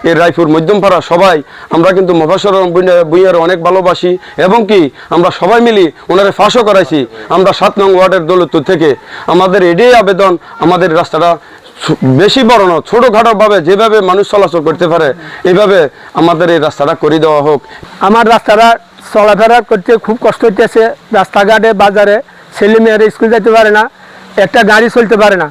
এই রায়পুর মধ্যমপাড়া সবাই আমরা কিন্তু মোফাজ্জল আলম ভূঁইয়ার অনেক ভালোবাসি এবং কি আমরা সবাই মিলি ওনারে ফাঁসও করাইছি। আমরা 7 নং ওয়ার্ডের দৌলতপুর থেকে আমাদের এটাই আবেদন, আমাদের রাস্তাটা বেশি বড় না, ছোটোখাটোভাবে যেভাবে মানুষ চলাচল করতে পারে এইভাবে আমাদের এই রাস্তাটা করে দেওয়া হোক। আমার রাস্তাটা চলাফেরা করতে খুব কষ্ট হইতেছে। রাস্তাঘাটে বাজারে ছেলে মেয়েরা স্কুল যেতে পারে না, একটা গাড়ি চলতে পারে না।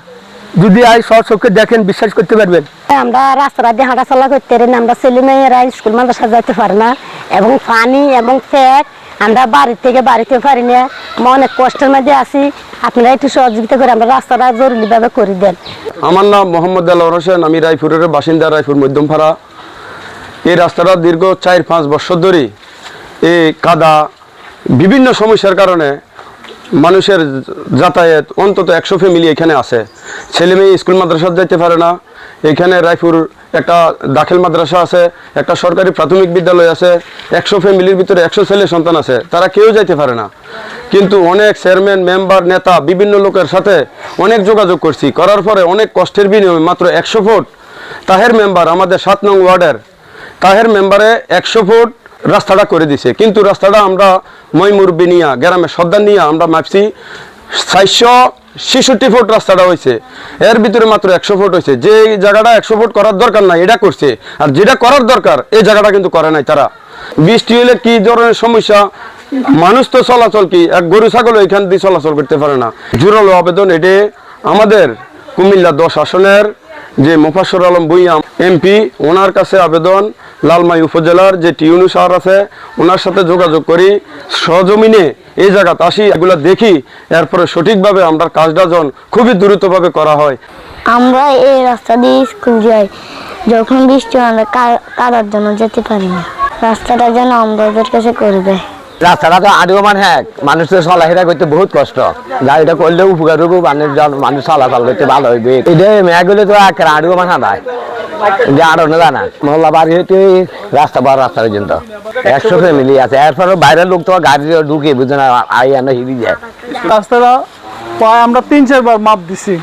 যদি আই সচক্ষে দেখেন বিশ্বাস করতে পারবেন। আমরা রাস্তাটা দিয়ে হাঁটাচলা করতে পারি না, আমরা ছেলে মেয়েরা স্কুল মাদ্রাসা যেতে পারে না এবং পানি এবং ফ্যাট আমরা বাড়ি থেকে বাড়িতে পারি না, আমরা অনেক কষ্টের মধ্যে আছি। আপনারা একটু সহযোগিতা করে আমরা রাস্তাটা জরুরিভাবে করে দেন। আমার নাম মোহাম্মদ দেলোয়ার হোসেন, আমি রায়পুরের বাসিন্দা, রায়পুর মধ্যমপাড়া। এই রাস্তাটা দীর্ঘ 4-5 বছর ধরে এই কাদা বিভিন্ন সমস্যার কারণে মানুষের যাতায়াত অন্তত 100 ফ্যামিলি এখানে আছে। ছেলে মেয়ে স্কুল মাদ্রাসা যেতে পারে না। এখানে রায়পুর একটা দাখিল মাদ্রাসা আছে, একটা সরকারি প্রাথমিক বিদ্যালয় আছে, 100 ফ্যামিলির ভিতরে 100 ছেলে সন্তান আছে, তারা কেউ যাইতে পারে না। কিন্তু অনেক চেয়ারম্যান, মেম্বার, নেতা, বিভিন্ন লোকের সাথে অনেক যোগাযোগ করছি, করার পরে অনেক কষ্টের বিনিময়ে মাত্র 100 ফুট তাহের মেম্বার, আমাদের 7 নং ওয়ার্ডের তাহের মেম্বারে 100 ফুট রাস্তাটা করে দিছে। কিন্তু রাস্তাটা আমরা ময়মুরবি নিয়া গ্রামের সর্দার নিয়ে আমরা মাপছি 466 ফুট রাস্তাটা হয়েছে, এর ভিতরে মাত্র 100 ফুট হয়েছে। যে জায়গাটা 100 ফুট করার দরকার নাই এটা করছে, আর যেটা করার দরকার এই জায়গাটা কিন্তু করে নাই তারা। বৃষ্টি হলে কি ধরনের সমস্যা, মানুষ তো চলাচল কি এক গরু ছাগল এখান দিয়ে চলাচল করতে পারে না। জোরালো আবেদন এটি আমাদের কুমিল্লা 10 আসনের যে মোফাজ্জল আলম ভূঁইয়া এমপি, ওনার কাছে আবেদন, লালমাই উপজেলার যে টিউনু শহর আছে ওনার সাথে যোগাযোগ করি, সজমিনে এই জায়গাতে আসি, এগুলো দেখি, এরপরে সঠিকভাবে আমরা কাজটা যেন খুবই দ্রুতভাবে করা হয়। আমরা এই রাস্তা দিয়ে স্কুল যাই, যখন বৃষ্টি হয় আমরা কাদার জন্য যেতে পারি না। রাস্তাটা যেন আমাদের কাছে করে দেয়। রাস্তাটা তো আদিও হ্যাঁ, মানুষের চলাফেরা করতে বহুত কষ্ট, গাড়িটা করলে উপকার হবো, মানুষ চলাচল করতে ভালো হইবে। এটা মেয়েগুলো তো আদিও হাঁটায় যে আরো না জানা মহল্লা বাড়ি হইতে রাস্তা বড় রাস্তা পর্যন্ত 100 ফ্যামিলি আছে। এরপরে বাইরের লোক তো গাড়ি ঢুকে বুঝে না, আই আনা হিরি যায়। রাস্তাটা প্রায় আমরা 3-4 বার মাপ দিছি,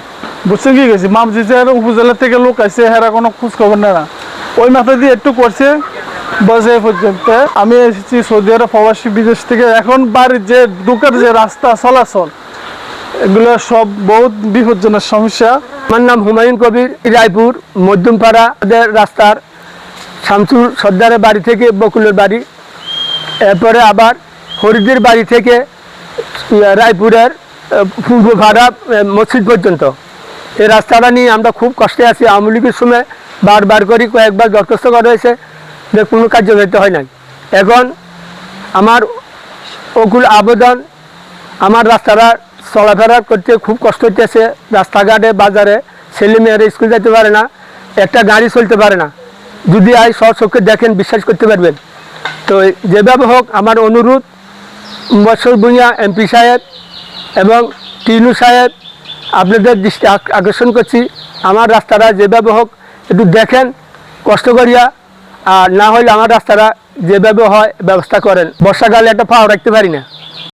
বুঝছেন কি গেছি মাপ দিচ্ছে, উপজেলা থেকে লোক আছে, হেরা কোনো খোঁজ খবর নেয় না। ওই মাথা দিয়ে একটু করছে বাজে পর্যন্ত। আমি এসেছি সৌদি আরব প্রবাসী বিদেশ থেকে। এখন বাড়ির যে ঢুকার যে রাস্তা চলাচল এগুলো সব বহুত বিপজ্জনক সমস্যা। আমার নাম হুমায়ুন কবির, রায়পুর মধ্যমপাড়া রাস্তার শামসুর সর্দারের বাড়ি থেকে বকুলের বাড়ি, এরপরে আবার হরিদের বাড়ি থেকে রায়পুরের পূর্ব ভাড়া মসজিদ পর্যন্ত এই রাস্তাটা নিয়ে আমরা খুব কষ্টে আছি। আওয়ামী লীগের সময় বারবার করি কয়েকবার দরখাস্ত করা হয়েছে, যে কোনো কার্যকরিত হয় নাই। এখন আমার ওকুল আবেদন, আমার রাস্তাটা চলাফেরা করতে খুব কষ্ট হইতেছে। রাস্তাঘাটে বাজারে ছেলে মেয়েরা স্কুল যেতে পারে না, একটা গাড়ি চলতে পারে না। যদি আই সচক্ষে দেখেন বিশ্বাস করতে পারবেন। তো যেভাবে হোক আমার অনুরোধ, মোফাজ্জল ভূঁইয়া এমপি সাহেব এবং টিনু সাহেব, আপনাদের দৃষ্টি আকর্ষণ করছি, আমার রাস্তাটা যেভাবে হোক একটু দেখেন কষ্ট করিয়া, আর না হলে আমার রাস্তাটা যেভাবে হয় ব্যবস্থা করেন। বর্ষাকালে একটা পাও রাখতে পারি না।